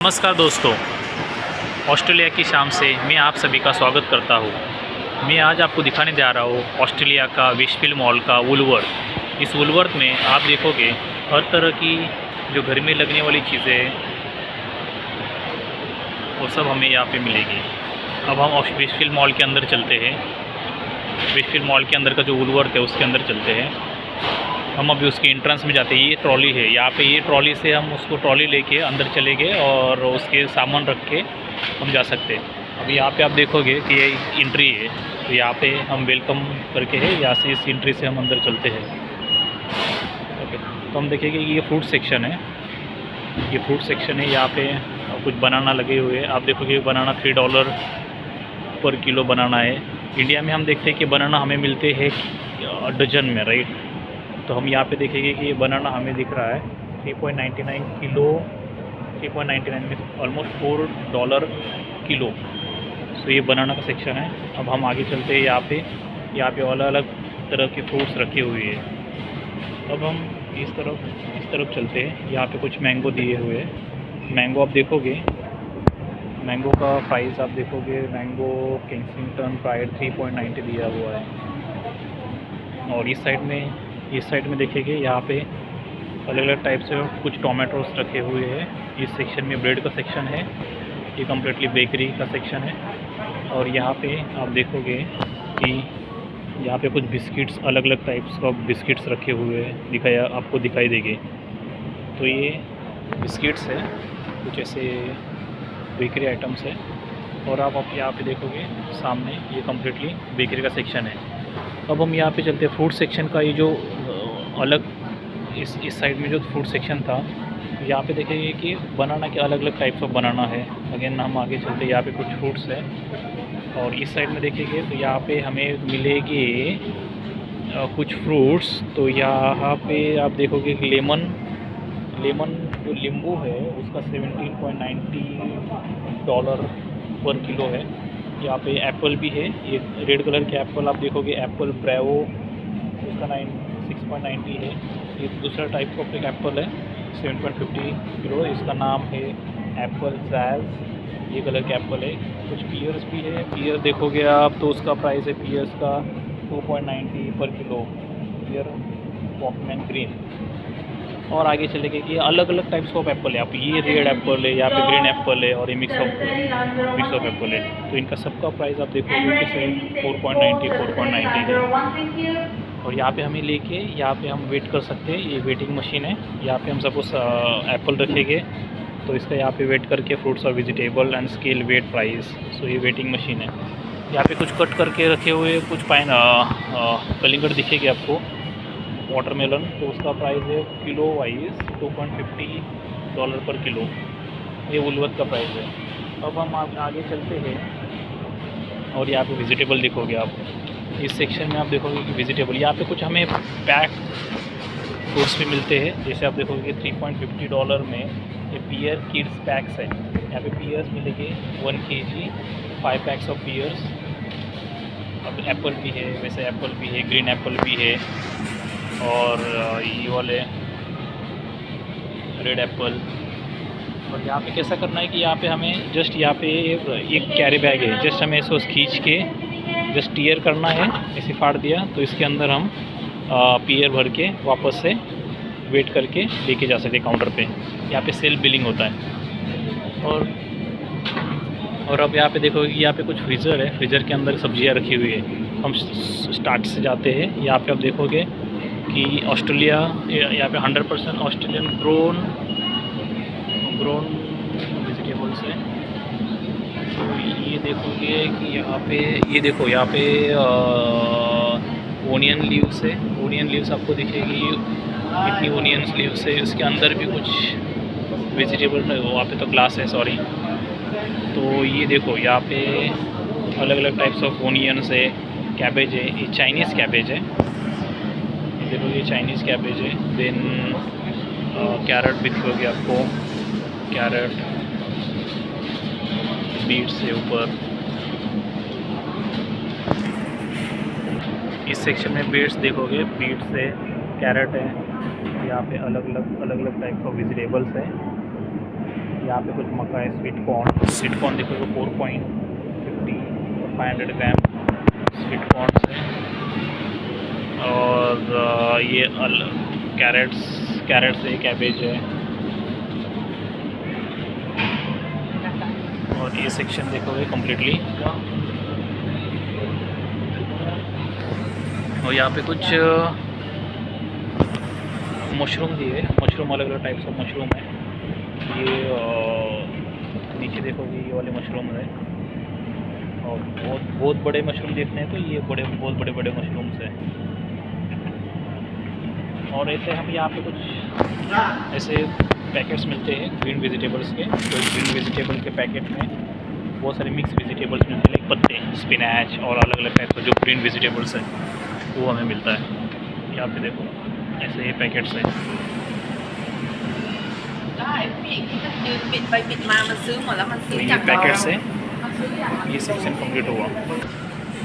नमस्कार दोस्तों, ऑस्ट्रेलिया की शाम से मैं आप सभी का स्वागत करता हूँ। मैं आज आपको दिखाने जा रहा हूँ ऑस्ट्रेलिया का विशफील्ड मॉल का वुलवर्थ। इस वुलवर्थ में आप देखोगे हर तरह की जो घर में लगने वाली चीज़ें हैं वो सब हमें यहाँ पे मिलेगी। अब हम विशफील्ड मॉल के अंदर चलते हैं। विशफील्ड मॉल के अंदर का जो वुलवर्थ है उसके अंदर चलते हैं। हम अभी उसके एंट्रेंस में जाते हैं। ये ट्रॉली है, यहाँ पे ये ट्रॉली से हम उसको ट्रॉली लेके अंदर चले गए और उसके सामान रख के हम जा सकते हैं। अभी यहाँ पे आप देखोगे कि ये एंट्री है, तो यहाँ पे हम वेलकम करके है, यहाँ से इस एंट्री से हम अंदर चलते हैं। ओके, तो हम देखेंगे कि ये फ्रूट सेक्शन है। ये फ्रूट सेक्शन है, यहाँ पे कुछ बनाना लगे हुए हैं। आप देखोगे बनाना $3 पर किलो बनाना है। इंडिया में हम देखते हैं कि बनाना हमें मिलते हैं डजन में, राइट। तो हम यहाँ पे देखेंगे कि ये बनाना हमें दिख रहा है 3.99 किलो, 3.99 में ऑलमोस्ट $4 किलो। सो ये बनाना का सेक्शन है। अब हम आगे चलते हैं। यहाँ पे अलग अलग तरह के फ्रूट्स रखे हुए हैं। अब हम इस तरफ चलते हैं। यहाँ पे कुछ मैंगो दिए हुए हैं। मैंगो आप देखोगे, मैंगो का प्राइस आप देखोगे, मैंगो किंगस्टन प्राइड 3.90 दिया हुआ है। और इस साइड में देखेंगे, यहाँ पे अलग अलग टाइप से कुछ टोमेटोस रखे हुए हैं। इस सेक्शन में ब्रेड का सेक्शन है। ये कम्प्लीटली बेकरी का सेक्शन है। और यहाँ पे आप देखोगे कि यहाँ पे कुछ बिस्किट्स, अलग अलग टाइप्स ऑफ बिस्किट्स रखे हुए हैं, आपको दिखाई देंगे। तो ये बिस्किट्स है, कुछ ऐसे बेकरी आइटम्स है। और आप यहाँ पे देखोगे सामने ये कम्प्लीटली बेकरी का सेक्शन है। अब हम यहाँ पे चलते हैं फ्रूट सेक्शन का। ये जो अलग इस साइड में जो फ्रूट सेक्शन था, यहाँ पे देखेंगे कि बनाना के अलग अलग टाइप्स ऑफ बनाना है। अगेन हम आगे चलते हैं, यहाँ पे कुछ फ्रूट्स है। और इस साइड में देखेंगे तो यहाँ पे हमें मिलेगी कुछ फ्रूट्स। तो यहाँ पे आप देखोगे कि लेमन जो नींबू है उसका $17.90 पर किलो है। यहाँ पे एप्पल भी है, ये रेड कलर के एप्पल आप देखोगे, एप्पल ब्रेवो, उसका 6.90 है। ये दूसरा टाइप का एक एप्पल है, 7.50 किलो। इसका नाम है एप्पल जैज़, ये कलर के एप्पल है। कुछ पियर्स भी है। पियर देखोगे आप तो उसका प्राइस है पियर्स का 2.90 पर किलो, पियर वॉकमैन ग्रीन। और आगे चले गए कि अलग अलग टाइप्स ऑफ एप्पल है। आप ये रेड एप्पल है, यहाँ पे ग्रीन एप्पल है, और ये मिक्स ऑफ एप्पल है। तो इनका सबका प्राइस आप देखोगे कि सेम 4.90 है। और यहाँ पे हमें लेके यहाँ पे हम वेट कर सकते हैं। ये वेटिंग मशीन है। यहाँ पे हम सपोज एप्पल रखेंगे तो इसका यहाँ पे वेट करके फ्रूट्स और vegetable and scale weight price. So ये वेटिंग मशीन है। यहाँ पे कुछ कट करके रखे हुए कुछ कलिंगड़ दिखेगी आपको, वाटरमेलन। तो उसका प्राइस है किलो वाइज $2.50 पर किलो। ये वुलवर्थ का प्राइस है। अब हम आगे चलते हैं और यहाँ पे वेजिटेबल देखोगे आप। इस सेक्शन में आप देखोगे कि वेजिटेबल, यहाँ पे कुछ हमें पैक फ्रूट्स भी मिलते हैं। जैसे आप देखोगे $3.50 में ये पियर किड्स पैक्स है। यहाँ पे पियर्स मिलेंगे 1 kg, 5 पैक्स ऑफ पियर्स। अब एप्पल भी है, वैसे एप्पल भी है, ग्रीन एप्पल भी है, और ये वाले रेड एप्पल। और यहाँ पे कैसा करना है कि यहाँ पे हमें जस्ट यहाँ पे एक कैरी बैग है, जस्ट हमें इसको खींच के जस्ट टीयर करना है। ऐसे फाड़ दिया तो इसके अंदर हम पियर भर के वापस से वेट करके लेके जा सकते काउंटर पे। यहाँ पे सेल्फ बिलिंग होता है। और अब यहाँ पे देखोगे कि यहाँ पे कुछ फ्रीज़र है। फ्रीज़र के अंदर सब्जियाँ रखी हुई है। हम स्टार्ट से जाते हैं। यहाँ पे आप देखोगे कि ऑस्ट्रेलिया, यहाँ पे 100% ऑस्ट्रेलियन ग्रोन वेजिटेबल्स है। तो ये देखोगे कि यहाँ पे, ये देखो यहाँ पे ओनियन लीव्स है। ओनियन लीव्स आपको दिखेगी, इतनी ओनियन लीव्स है। उसके अंदर भी कुछ वेजिटेबल, वहाँ पे तो ग्लास है, सॉरी। तो ये देखो यहाँ पे अलग अलग टाइप्स ऑफ ओनियंस है। कैबेज है, ये चाइनीज़ कैबेज है। देखो ये चाइनीज़ कैबेज है। देन कैरेट भी दिखोगे आपको, कैरेट, बीट्स है ऊपर। इस सेक्शन में बीट्स देखोगे, बीट्स है, कैरेट है। यहाँ पे अलग अलग टाइप ऑफ वेजिटेबल्स है। यहाँ पे कुछ मक्का है, स्वीट कॉर्न देखो 4.50 500 ग्राम स्वीट कॉर्न है। और ये कैरेट्स है, कैबेज है। और ये सेक्शन देखोगे कम्प्लीटली। और यहाँ पे कुछ मशरूम दिए, मशरूम अलग अलग टाइप्स ऑफ मशरूम है। ये नीचे देखोगे ये वाले मशरूम है। और बहुत बड़े मशरूम देखते हैं तो ये बहुत बड़े मशरूम्स हैं। और ऐसे हम यहाँ पे कुछ ऐसे पैकेट्स मिलते हैं ग्रीन वेजिटेबल्स के। तो ग्रीन वेजिटेबल के पैकेट में बहुत सारे मिक्स वेजिटेबल्स मिलते हैं, लाइक पत्ते, स्पिनैच और अलग अलग टाइप का जो ग्रीन वेजिटेबल्स है वो हमें मिलता है। यहाँ पे देखो ऐसे ये पैकेट्स हैं। तो ये पैकेट्स हैं, ये सेक्शन कंप्लीट हुआ।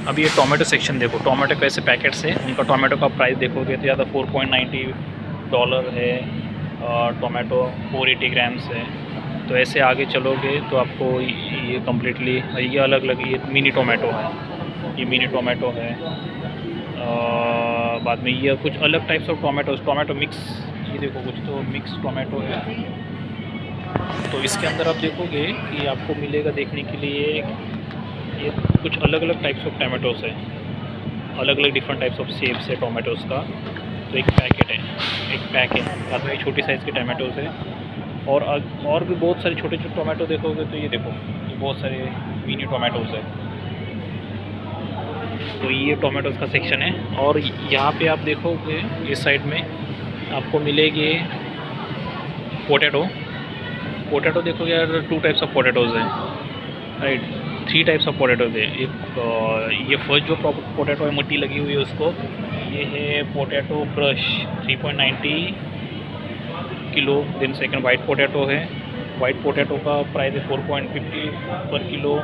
अभी ये टोमेटो सेक्शन देखो, टोमेटो कैसे पैकेट्स है। उनका टोमेटो का प्राइस देखोगे तो ज़्यादा $4.90 है। टोमेटो 480 ग्राम्स है। तो ऐसे आगे चलोगे तो आपको ये कम्प्लीटली ये अलग अलग ये मिनी टोमेटो है, ये मिनी टोमेटो है। बाद में ये कुछ अलग टाइप्स ऑफ टोमेटो मिक्स, ये देखो कुछ तो मिक्स टोमेटो है। तो इसके अंदर आप देखोगे कि आपको मिलेगा देखने के लिए ये कुछ अलग अलग टाइप्स ऑफ टोमेटोस है, अलग अलग डिफरेंट टाइप्स ऑफ शेप्स है टोमेटोस का। तो एक पैकेट है, एक पैक है, बाद में एक छोटी साइज़ के टोमेटोस है। और भी बहुत सारे छोटे छोटे टोमेटो देखोगे तो ये देखो ये बहुत सारे मिनी टोमेटोस है। तो ये टोमेटोस का सेक्शन है। और यहाँ पे आप देखोगे इस साइड में आपको मिलेगी पोटैटो देखोगे यार, 2 टाइप्स ऑफ पोटैटोज़ हैं, राइट, 3 टाइप्स ऑफ पोटैटोज़ है। ये फर्स्ट जो पोटैटो है मिट्टी लगी हुई है उसको, ये है potato crush 3.90 kilo. Then second white potato है, वाइट पोटैटो का प्राइस है 4.50 पर किलो।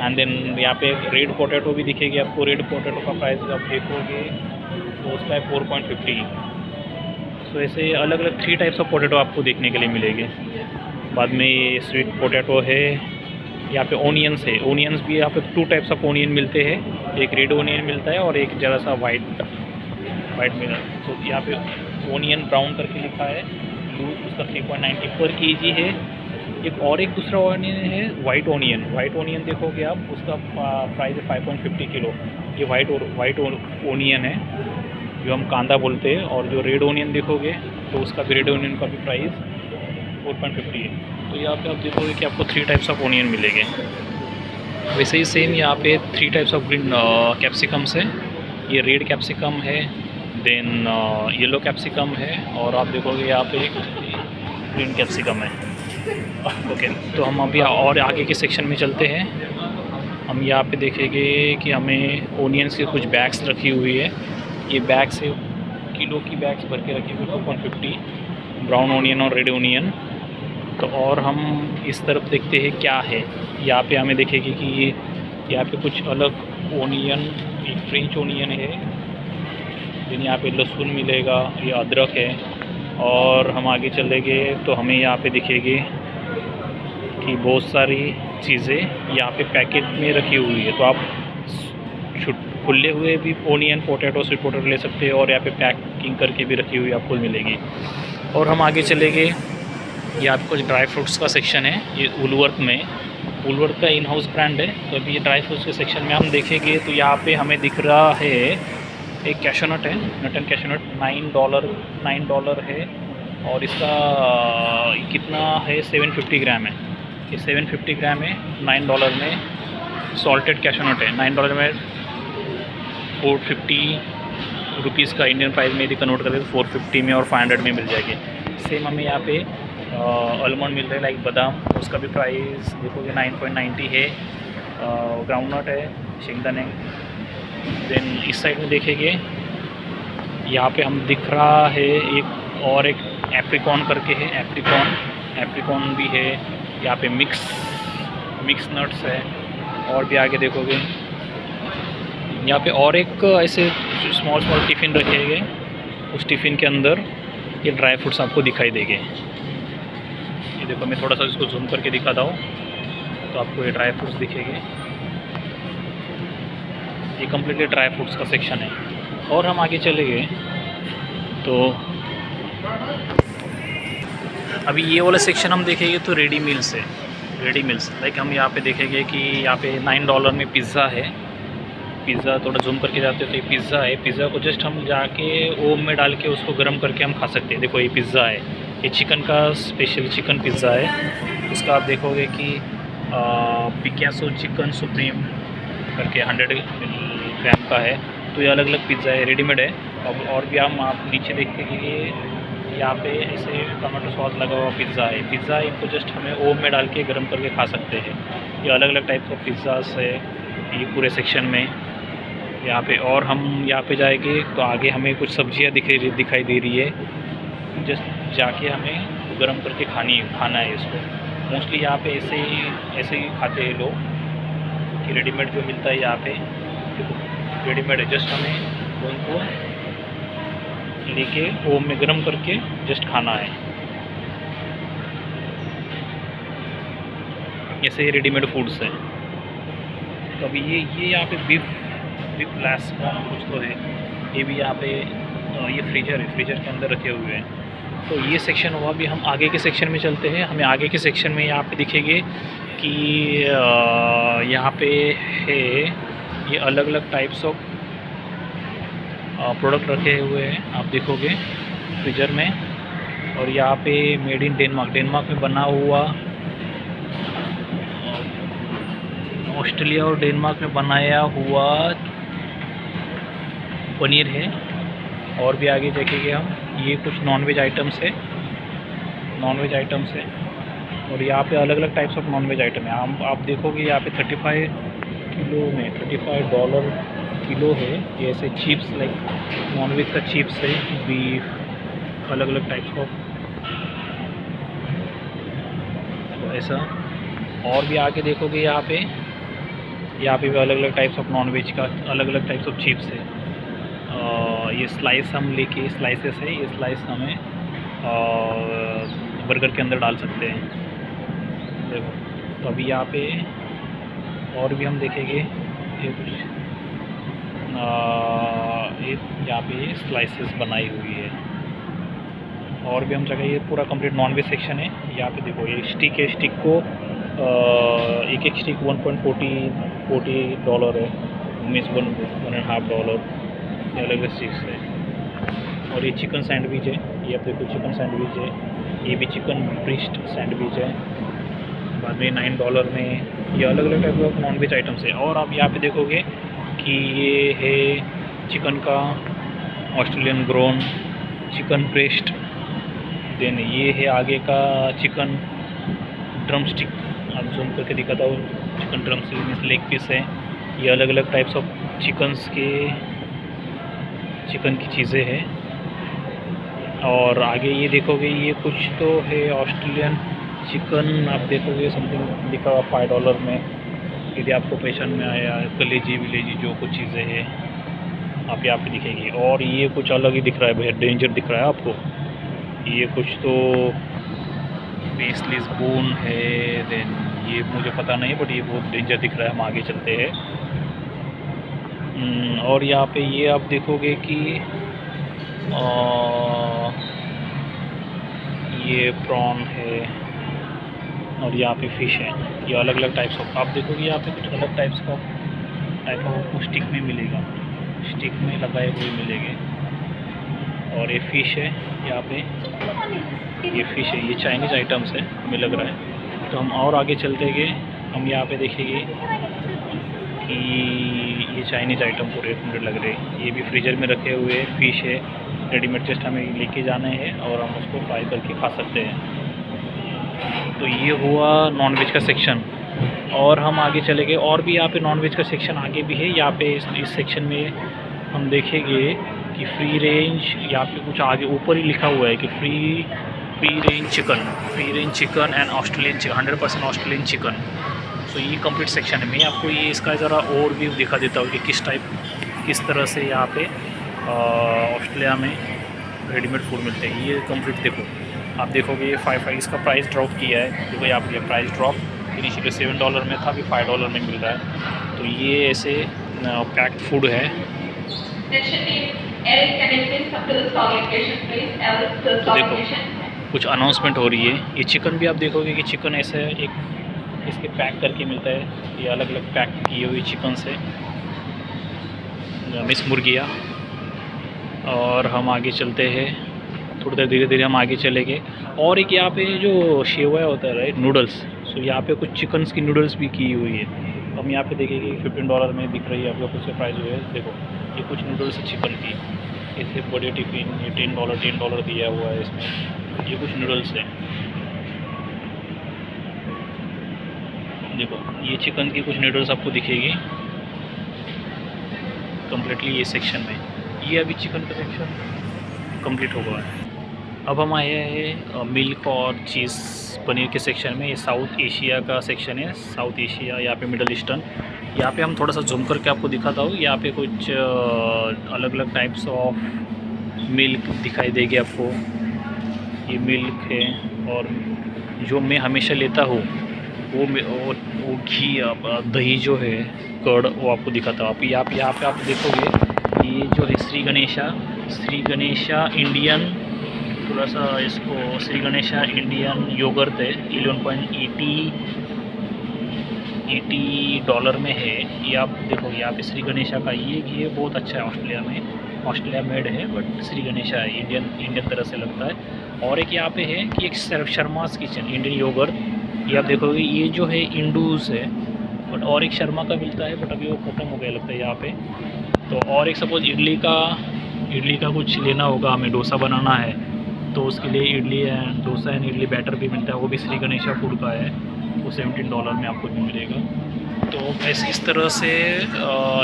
एंड देन यहाँ पे रेड पोटैटो भी दिखेगी आपको, रेड पोटैटो का प्राइस आप देखोगे तो उसका है 4.50। सो ऐसे अलग अलग 3 टाइप्स ऑफ पोटैटो आपको देखने के लिए मिलेंगे। बाद में ये स्वीट पोटैटो है। यहाँ पे ओनियंस है, ओनियंस भी यहाँ पे 2 टाइप्स ऑफ ओनियन मिलते हैं, एक रेड ओनियन मिलता है और एक ज़रा सा वाइट मिला। तो यहाँ पे ओनियन ब्राउन करके लिखा है, उसका 3.90 पर केजी है। एक दूसरा ओनियन है वाइट ओनियन देखोगे आप, उसका प्राइस है 5.50 किलो। ये वाइट ओनियन है जो हम कांदा बोलते हैं। और जो रेड ओनियन देखोगे तो उसका भी रेड ओनियन का भी प्राइस 4.50 है। तो यहाँ पे आप देखोगे कि आपको 3 टाइप्स ऑफ ओनियन मिलेंगे। वैसे ही सेम यहाँ पे 3 टाइप्स ऑफ ग्रीन कैप्सिकम्स है। ये रेड कैप्सिकम है, देन येलो कैप्सिकम है, और आप देखोगे यहाँ पे ग्रीन कैप्सिकम है। ओके, तो हम अभी और आगे के सेक्शन में चलते हैं। हम यहाँ पे देखेंगे कि हमें ओनियंस के कुछ बैग्स रखी हुई है। ये बैग्स है, किलो की बैग्स भर के रखी हुई 2.50, ब्राउन ओनियन और रेड ओनियन। तो और हम इस तरफ देखते हैं क्या है। यहाँ पे हमें देखेंगे कि यहाँ पे कुछ अलग ओनियन, एक फ्रेंच ओनियन है, फिर यहाँ पे लहसुन मिलेगा, ये अदरक है। और हम आगे चलेंगे तो हमें यहाँ पे दिखेगी कि बहुत सारी चीज़ें यहाँ पे पैकेट में रखी हुई है। तो आप खुले हुए भी ओनियन, पोटैटो, स्वीट पोटैटो ले सकते हैं, और यहाँ पे पैकिंग करके भी रखी हुई आपको मिलेगी। और हम आगे चलेंगे, यहाँ पे कुछ ड्राई फ्रूट्स का सेक्शन है। ये वुलवर्थ का इन हाउस ब्रांड है। तो अभी ये ड्राई फ्रूट्स के सेक्शन में हम देखेंगे तो यहाँ पे हमें दिख रहा है एक कैशोनट है, नट एंड कैशोनट, $9 है। और इसका कितना है, 750 ग्राम है। ये 750 ग्राम है, $9 में। सॉल्टेड कैशोनट है, $9 में 450 रुपीज़ का इंडियन प्राइस में यदि कन्वर्ट करें तो 450 में और 500 में मिल जाएगी। सेम हमें यहाँ पे आलमंड मिल रहे हैं, लाइक बादाम, उसका भी प्राइस देखोगे 9.90 है। ग्राउंडनट है, शेंगदाने। देन इस साइड में देखेंगे यहाँ पे हम दिख रहा है एक एप्रिकॉन करके है, एप्रिकॉन भी है। यहाँ पे मिक्स नट्स है। और भी आगे देखोगे यहाँ पे और एक ऐसे स्मॉल टिफ़िन रखे गए, उस टिफ़िन के अंदर ये ड्राई फ्रूट्स आपको दिखाई देंगे। ये देखो मैं थोड़ा सा इसको जूम करके दिखाता हूँ तो आपको ये ड्राई फ्रूट्स दिखेंगे। ये कम्प्लीटली ड्राई फ्रूट्स का सेक्शन है। और हम आगे चले गए तो अभी ये वाला सेक्शन हम देखेंगे तो रेडी मील्स है। रेडी मील्स लाइक हम यहाँ पे देखेंगे कि यहाँ पे $9 में पिज़्ज़ा है। पिज़्ज़ा थोड़ा जूम करके जाते हैं तो ये पिज़्ज़ा है। पिज़्ज़ा को जस्ट हम जाके ओवन में डाल के उसको गर्म करके हम खा सकते हैं। देखो ये पिज़्ज़ा है, ये चिकन का स्पेशल चिकन पिज़्ज़ा है। उसका आप देखोगे कि पिकासो चिकन सुप्रीम करके 100 ग्राम का है। तो ये अलग अलग पिज़्ज़ा है, रेडीमेड है। और भी हम आप नीचे देखते हैं कि यहाँ पे ऐसे टमाटो सॉस लगा हुआ पिज़्ज़ा है। पिज़्ज़ा इनको जस्ट हमें ओवन में डाल के गर्म करके खा सकते हैं। ये अलग अलग टाइप ऑफ पिज़्ज़ास है ये पूरे सेक्शन में यहाँ पे। और हम यहाँ पे जाएंगे तो आगे हमें कुछ सब्जियाँ दिखाई दे रही है। जस्ट जाके हमें गर्म करके खाना है इसको। मोस्टली यहाँ पे ऐसे ही खाते हैं लोग कि रेडीमेड जो मिलता है यहाँ पे रेडीमेड है। जस्ट हमें उनको लेके ओवन में गर्म करके जस्ट खाना है। ऐसे ही रेडीमेड फूड्स हैं। तो अभी ये यहाँ पे बीफ लैस कुछ तो है, ये भी यहाँ पे ये फ्रीजर है, फ्रीजर के अंदर रखे हुए हैं। तो ये सेक्शन हुआ। अभी हम आगे के सेक्शन में चलते हैं। हमें आगे के सेक्शन में यहाँ पे दिखेंगे कि यहाँ पे है ये अलग अलग टाइप्स ऑफ प्रोडक्ट रखे हुए हैं, आप देखोगे फ्रीजर में। और यहाँ पे मेड इन डेनमार्क में बना हुआ, ऑस्ट्रेलिया और डेनमार्क में बनाया हुआ पनीर है। और भी आगे देखेंगे हम, ये कुछ नॉनवेज आइटम्स है, और यहाँ पे अलग अलग टाइप्स ऑफ नॉनवेज आइटम है। आप देखोगे यहाँ पे 35 किलो में $35 किलो है। ये ऐसे चिप्स लाइक नॉनवेज का चिप्स है, बीफ, अलग अलग टाइप्स ऑफ तो ऐसा। और भी आगे देखोगे यहाँ पे भी अलग अलग टाइप्स ऑफ नॉनवेज का अलग अलग टाइप्स ऑफ चिप्स है। ये स्लाइस हम लेके स्लाइसेस है, ये स्लाइस हमें बर्गर के अंदर डाल सकते हैं। देखो तो अभी यहाँ पे और भी हम देखेंगे ये कुछ यहाँ पे स्लाइसेस बनाई हुई है। और भी हम जगह, ये पूरा कंप्लीट नॉनवेज सेक्शन है। यहाँ पे देखो ये स्टिक है, स्टिक को एक स्टिक $1.40 है, मीन्स $1.5। ये अलग अलग चीज़ है। और ये चिकन सैंडविच है, ये आप देखो चिकन सैंडविच है। ये भी चिकन ब्रेस्ट सैंडविच है। बाद में $9 में ये अलग अलग टाइप ऑफ नॉनवेज आइटम्स है। और आप यहाँ पे देखोगे कि ये है चिकन का Australian grown chicken breast. Then ये है आगे का चिकन ड्रम स्टिक, आप जूम करके दिखाता हूँ। Chicken drumstick means leg piece है। ये अलग अलग टाइप्स ऑफ चिकन की चीज़ें हैं। और आगे ये देखोगे ये कुछ तो है ऑस्ट्रेलियन चिकन, आप देखोगे समथिंग लिखा हुआ $5 में। यदि आपको पहचान में आया, कलेजी विलेजी जो कुछ चीज़ें हैं आप यहाँ पे दिखेगी। और ये कुछ अलग ही दिख रहा है भैया, डेंजर दिख रहा है आपको। ये कुछ तो बेसलेस बोन है। देन ये मुझे पता नहीं, बट ये बहुत डेंजर दिख रहा है। हम आगे चलते हैं। और यहाँ पे ये आप देखोगे कि ये प्रॉन है और यहाँ पे फ़िश है। ये अलग अलग टाइप्स ऑफ, आप देखोगे यहाँ पे कुछ अलग टाइप ऑफ स्टिक में मिलेगा, स्टिक में लगाए हुए मिलेंगे। और ये फ़िश है यहाँ पे, ये फ़िश है, ये चाइनीज़ आइटम्स है हमें लग रहा है। तो हम और आगे चलते गए, हम यहाँ पे देखेंगे कि ये चाइनीज़ आइटम पूरे रेडीमेड लग रहे हैं। ये भी फ्रीजर में रखे हुए फ़िश है, रेडीमेड जस्ट हमें लेके जाने हैं और हम उसको फ्राई करके खा सकते हैं। तो ये हुआ नॉनवेज का सेक्शन। और हम आगे चले गए, और भी यहाँ पे नॉनवेज का सेक्शन आगे भी है। यहाँ पे इस सेक्शन में हम देखेंगे कि फ्री रेंज, यहाँ पे कुछ आगे ऊपर ही लिखा हुआ है कि free range chicken and Australian chicken, 100% Australian chicken. तो ये कंप्लीट सेक्शन है। मैं आपको ये इसका ज़रा ओवरव्यू दिखा देता हूँ कि किस तरह से यहाँ पे ऑस्ट्रेलिया में रेडीमेड फूड मिलते हैं। ये कंप्लीट देखो, आप देखोगे ये 5 इसका प्राइस ड्रॉप किया है, देखो यहाँ पे प्राइस ड्रॉप, इनिशियली $7 में था, अभी $5 में मिल रहा है। तो ये ऐसे पैक्ड फूड है। तो देखो कुछ अनाउंसमेंट हो रही है। ये चिकन भी आप देखोगे कि चिकन ऐसे एक इसके पैक करके मिलता है, ये अलग अलग पैक किए हुए चिकन से मिस मुर्गियाँ। और हम आगे चलते हैं, थोड़ी देर धीरे धीरे हम आगे चलेंगे। और एक यहाँ पे जो शेवा होता है राइट, नूडल्स, सो यहाँ पे कुछ चिकन्स की नूडल्स भी की हुई है। हम यहाँ पे देखेंगे $15 में दिख रही है आपको, कुछ प्राइस हुए है। देखो ये कुछ नूडल्स है चिकन की, इतने बड़े टिफ़िन, ये $10 दिया हुआ है इसमें। ये कुछ नूडल्स है, देखो ये चिकन की कुछ नूडल्स आपको दिखेगी कम्प्लीटली ये सेक्शन में। ये अभी चिकन का सेक्शन कंप्लीट हो गया है। अब हम आए हैं मिल्क और चीज़ पनीर के सेक्शन में। ये साउथ एशिया का सेक्शन है, साउथ एशिया, यहाँ पे मिडल ईस्टर्न। यहाँ पे हम थोड़ा सा जूम करके आपको दिखाता हूँ। यहाँ पे कुछ अलग अलग टाइप्स ऑफ मिल्क दिखाई देगी आपको। ये मिल्क है, और जो मैं हमेशा लेता हूँ वो घी, दही जो है, कर्ड, वो आपको दिखाता हूँ। आप यहाँ पे आप देखोगे ये जो है श्री गणेशा इंडियन, थोड़ा सा इसको श्री गणेशा इंडियन योगर्ट है, $11.80 में है। ये आप देखो यहाँ पे श्री गणेशा का ये घी बहुत अच्छा है, ऑस्ट्रेलिया मेड है, बट श्री गणेशा है, इंडियन तरह से लगता है। और एक यहाँ पे है कि एक शर्मास किचन इंडियन योगर्ट, ये आप देखोगे ये जो है इंडूज़ है, बट और एक शर्मा का मिलता है, बट अभी वो ख़त्म हो गया लगता है यहाँ पे। तो और एक सपोज़ इडली का कुछ लेना होगा, हमें डोसा बनाना है, तो उसके लिए idli and dosa and idli batter भी मिलता है, वो भी श्री गणेशा फूड का है, वो $17 में आपको भी मिलेगा। तो ऐसे इस तरह से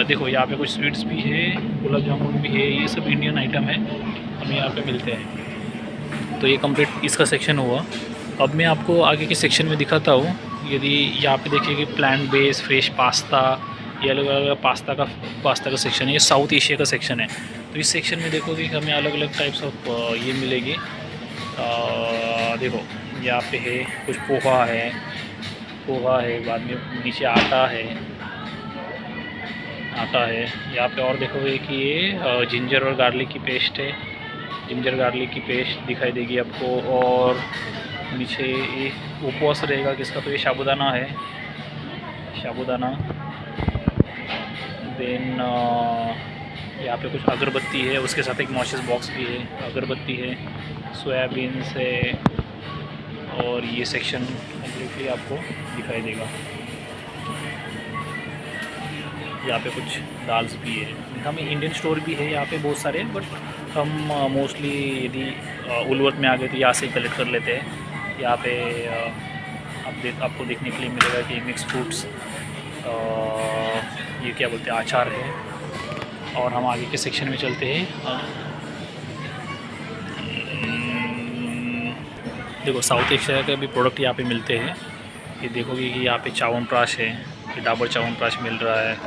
देखो यहाँ पे कुछ स्वीट्स भी है, गुलाब जामुन भी है, ये सब इंडियन आइटम है, हमें यहाँ पे मिलते हैं। तो ये कंप्लीट इसका सेक्शन हुआ। अब मैं आपको आगे के सेक्शन में दिखाता हूँ। यदि यहाँ पे देखिए कि प्लांट बेस्ड फ्रेश पास्ता, ये अलग अलग पास्ता का सेक्शन है, ये साउथ एशिया का सेक्शन है। तो इस सेक्शन में देखोगे कि हमें अलग अलग टाइप्स ऑफ ये मिलेगी। देखो यहाँ पे है कुछ पोहा है, बाद में नीचे आटा है। यहाँ पे और देखोगे कि ये जिंजर और गार्लिक की पेस्ट है, दिखाई देगी आपको। और नीचे ये उपवास रहेगा किसका, तो ये साबूदाना है, देन यहाँ पे कुछ अगरबत्ती है, उसके साथ एक मॉइस्चर बॉक्स भी है, अगरबत्ती है, सोयाबीन से। और ये सेक्शन कम्प्लीटली आपको दिखाई देगा। यहाँ पे कुछ दाल्स भी है। हमें इंडियन स्टोर भी है यहाँ पे बहुत सारे, बट हम मोस्टली यदि उलवर्थ में आ गए तो यहाँ से कलेक्ट कर लेते हैं। यहाँ पे आपको देखने के लिए मिलेगा कि मिक्स फ्रूट्स, ये क्या बोलते हैं, अचार है। और हम आगे के सेक्शन में चलते हैं। देखो साउथ एशिया के भी प्रोडक्ट यहाँ पे मिलते हैं। ये देखोगे कि यहाँ पे च्यवनप्राश है, ये डाबर च्यवनप्राश मिल रहा है।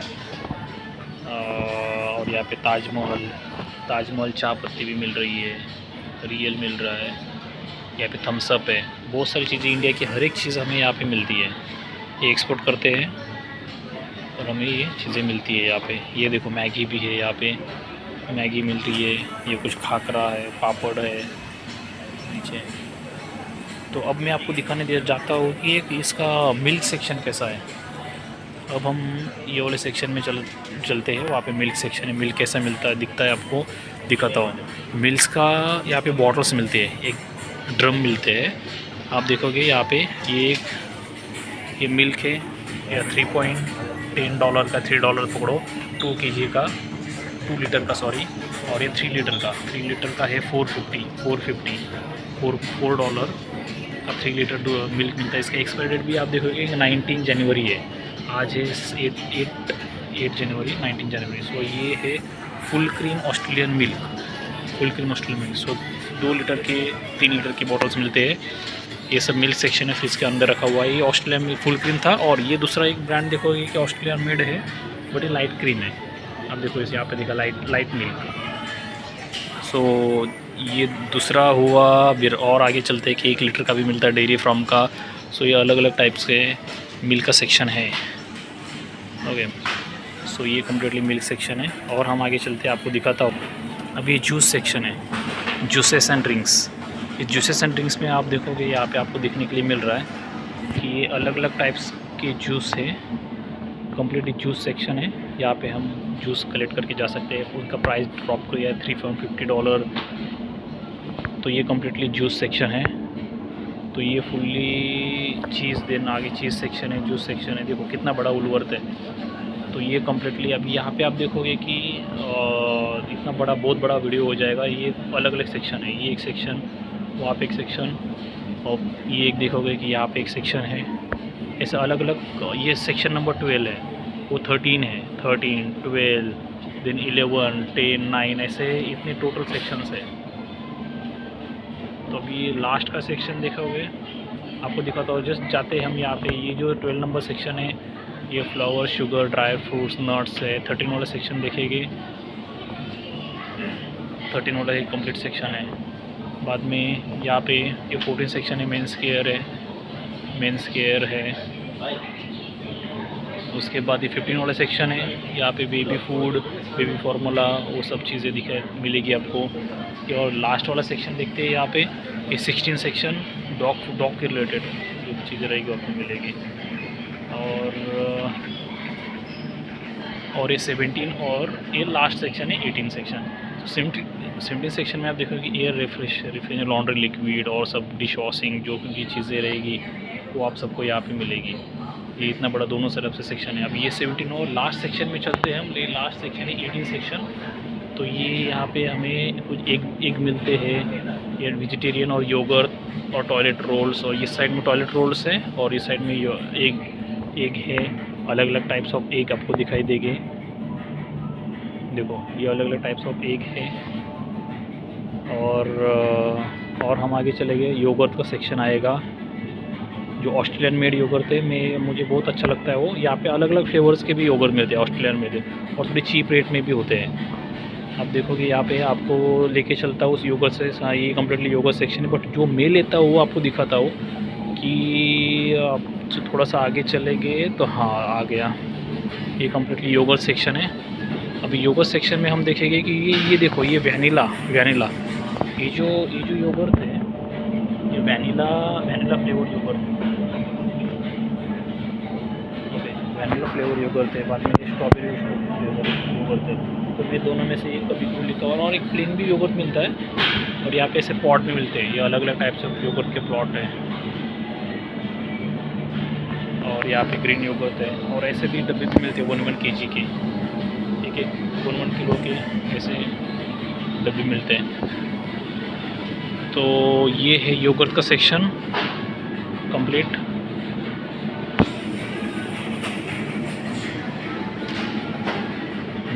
और यहाँ पे ताजमहल चाय पत्ती भी मिल रही है, रियल मिल रहा है। यहाँ पे थम्स अप है, बहुत सारी चीज़ें इंडिया की हर एक चीज़ हमें यहाँ पे मिलती है। ये एक्सपोर्ट करते हैं और हमें ये चीज़ें मिलती है यहाँ पे। ये देखो मैगी भी है, यहाँ पे मैगी मिल रही है। ये कुछ खाकरा है, पापड़ है नीचे। तो अब मैं आपको दिखाने दे जाता हूँ कि इसका मिल्क सेक्शन कैसा है। अब हम ये वाले सेक्शन में चलते हैं, वहाँ पे मिल्क सेक्शन है। मिल्क कैसा मिलता है दिखता है आपको, दिखाता हूँ। मिल्क का यहाँ पे बॉटल्स मिलते हैं, एक ड्रम मिलते हैं। आप देखोगे यहाँ पे ये मिल्क है, या $3.10 का, $3 पकड़ो, 2 kg का, 2 लीटर का सॉरी। और ये 3 लीटर का है $4.50 अब 3 लीटर मिल्क मिलता है। इसका एक्सपायरी डेट भी आप देखोगे 19 जनवरी है। आज है 8 जनवरी, 19 जनवरी। सो ये है फुल क्रीम ऑस्ट्रेलियन मिल्क। सो 2 लीटर के, 3 लीटर की बॉटल्स मिलते हैं। ये सब मिल्क सेक्शन है, फ्रिज के अंदर रखा हुआ है। ये ऑस्ट्रेलिया में फुल क्रीम था। और ये दूसरा एक ब्रांड देखोगे कि ऑस्ट्रेलिया मेड है, बट ये लाइट क्रीम है। आप देखो इसे यहाँ पे देखा, लाइट मिल्क। सो ये दूसरा हुआ। फिर और आगे चलते कि 1 लीटर का भी मिलता है डेयरी फार्म का। सो ये अलग अलग टाइप्स के मिल्क का सेक्शन है। ओके, सो ये कम्प्लीटली मिल्क सेक्शन है। और हम आगे चलते आपको दिखाता हूँ। अभी जूस सेक्शन है, जूसेस एंड ड्रिंक्स। इस जूसेस एंड ड्रिंक्स में आप देखोगे यहाँ पे आपको देखने के लिए मिल रहा है कि ये अलग अलग टाइप्स के जूस है। कम्प्लीटली जूस सेक्शन है। यहाँ पे हम जूस कलेक्ट करके जा सकते हैं। उनका प्राइस ड्रॉप किया है $350। तो ये कम्प्लीटली जूस सेक्शन है। तो ये फुल्ली चीज़ देन आगे चीज़ सेक्शन है, जूस सेक्शन है। देखो कितना बड़ा वुलवर्थ है। तो ये कम्प्लीटली अभी यहाँ पे आप देखोगे कि इतना बड़ा, बहुत बड़ा वीडियो हो जाएगा। ये अलग अलग सेक्शन है। ये एक सेक्शन, वहाँ पे एक सेक्शन, और ये एक देखोगे कि यहाँ पे एक सेक्शन है। ऐसा अलग अलग। ये सेक्शन नंबर 12 है, वो 13 है, 13, 12, देन 11, 10, 9, ऐसे इतने टोटल सेक्शंस है। तो अभी लास्ट का सेक्शन देखोगे, आपको दिखाता हूँ। जस्ट जाते हैं हम यहाँ पे। ये जो 12 नंबर सेक्शन है, ये flower, sugar, dry fruits, nuts है। 13 वाला सेक्शन देखेंगे, 13 वाला एक कंप्लीट सेक्शन है। बाद में यहाँ पे ये 14 सेक्शन है, मेंस केयर है, मेंस केयर है। उसके बाद ये 15 वाला सेक्शन है, यहाँ पे बेबी फूड, बेबी फार्मूला, वो सब चीज़ें मिलेगी आपको। और लास्ट वाला सेक्शन देखते हैं यहाँ पे, ये 16 सेक्शन डॉग के रिलेटेड जो चीज़ें रहेगी आपको मिलेगी। और ये 17, और ये लास्ट सेक्शन है 18 सेक्शन। 17 सेक्शन में आप देखोगे एयर रिफ्रेशर, लॉन्ड्री लिक्विड और सब डिश वॉशिंग जो भी चीज़ें रहेगी वो आप सबको यहाँ पे मिलेगी। ये इतना बड़ा दोनों तरफ से सेक्शन है। अब ये 17 और लास्ट सेक्शन में चलते हैं हम। ये लास्ट सेक्शन है 18 सेक्शन। तो ये यहाँ पे हमें कुछ एग मिलते हैं, ये वेजिटेरियन और योगर्ट और टॉयलेट रोल्स। और इस साइड में टॉयलेट रोल्स हैं और इस साइड में एग है। अलग अलग टाइप्स ऑफ एग आपको दिखाई देंगे। देखो ये अलग अलग टाइप्स ऑफ एग है। और हम आगे चले गए, योगर्ट का सेक्शन आएगा जो ऑस्ट्रेलियन मेड योगर्ट है। मुझे बहुत अच्छा लगता है वो। यहाँ पे अलग अलग फ्लेवर्स के भी योगर्ट मिलते हैं, ऑस्ट्रेलियन मेड, और थोड़ी चीप रेट में भी होते हैं। आप देखोगे यहाँ पे आपको लेके चलता हूँ उस योगर्ट से। हाँ, ये कम्प्लीटली योगर्ट सेक्शन है। बट जो मैं लेता हूँ वो आपको दिखाता हूँ कि आप थोड़ा सा आगे चले गए तो हाँ आ गया। ये कम्प्लीटली योगर्ट सेक्शन है। अभी योगर्ट सेक्शन में हम देखेंगे कि ये देखो, ये वैनिला, ये जो योगर्ट है, ये वैनिला फ्लेवर योगर्ट है। ओके, वैनिला फ्लेवर योगर्ट है। बाद में स्ट्रॉबेरी फ्लेवर योगर्ट है। तो मैं दोनों में से एक कभी क्यों लेता हूँ। और एक प्लेन भी योगर्ट मिलता है, और यहाँ पे ऐसे पॉट भी मिलते हैं। ये अलग अलग टाइप से योगर्ट के प्लॉट हैं। और यहाँ पे ग्रीन योगर्ट है। और ऐसे भी डब्बे भी मिलते हैं 1 kg के, ठीक है, 1 किलो के ऐसे डब्बे मिलते हैं। तो ये है योगर्ट का सेक्शन कंप्लीट।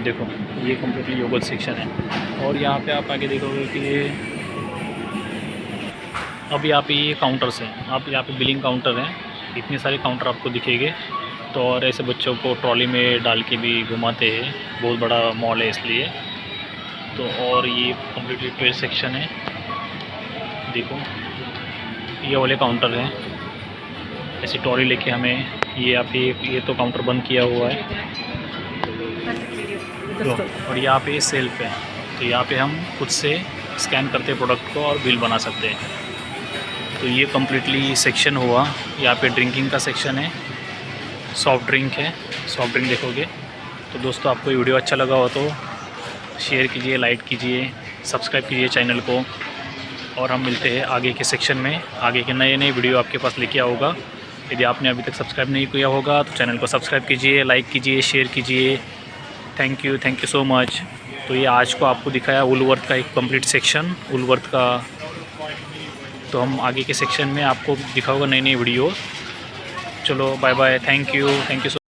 देखो ये कम्प्लीटली योगर्ट सेक्शन है। और यहाँ पे आप आगे देखोगे कि अब यहाँ पे ये काउंटर्स हैं। आप यहाँ पे बिलिंग काउंटर हैं, इतने सारे काउंटर आपको दिखेंगे। तो और ऐसे बच्चों को ट्रॉली में डाल के भी घुमाते हैं, बहुत बड़ा मॉल है इसलिए। तो और ये कम्प्लीटली 12 सेक्शन है। देखो ये वाले काउंटर हैं, ऐसी ट्रॉली लेके हमें ये तो काउंटर बंद किया हुआ है। तो और यहाँ पे सेल्फ है, तो यहाँ पे हम खुद से स्कैन करते हैं प्रोडक्ट को और बिल बना सकते हैं। तो ये कम्प्लीटली सेक्शन हुआ। यहाँ पे ड्रिंकिंग का सेक्शन है, सॉफ्ट ड्रिंक है, सॉफ्ट ड्रिंक देखोगे। तो दोस्तों आपको ये वीडियो अच्छा लगा हो तो शेयर कीजिए, लाइक कीजिए, सब्सक्राइब कीजिए चैनल को। और हम मिलते हैं आगे के सेक्शन में। आगे के नए वीडियो आपके पास लेके आऊँगा। यदि आपने अभी तक सब्सक्राइब नहीं किया होगा तो चैनल को सब्सक्राइब कीजिए, लाइक कीजिए, शेयर कीजिए। Thank you so much. तो ये आज को आपको दिखाया वुलवर्थ का एक कंप्लीट सेक्शन, वुलवर्थ का। तो हम आगे के सेक्शन में आपको दिखाऊंगा नई वीडियो। चलो bye bye, thank you so